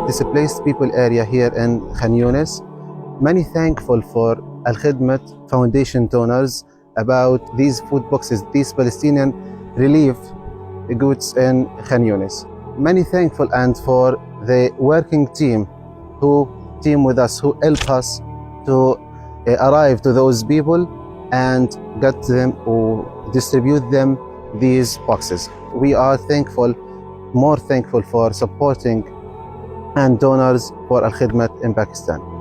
displaced people area here in Khan Younis. Many thankful for Alkhidmat Foundation donors about these food boxes, these Palestinian relief goods in Khan Younis. Many thankful and for the working team who team with us, who help us to arrive to those people and get them or distribute them these boxes. We are thankful, more thankful for supporting and donors for Alkhidmat in Pakistan.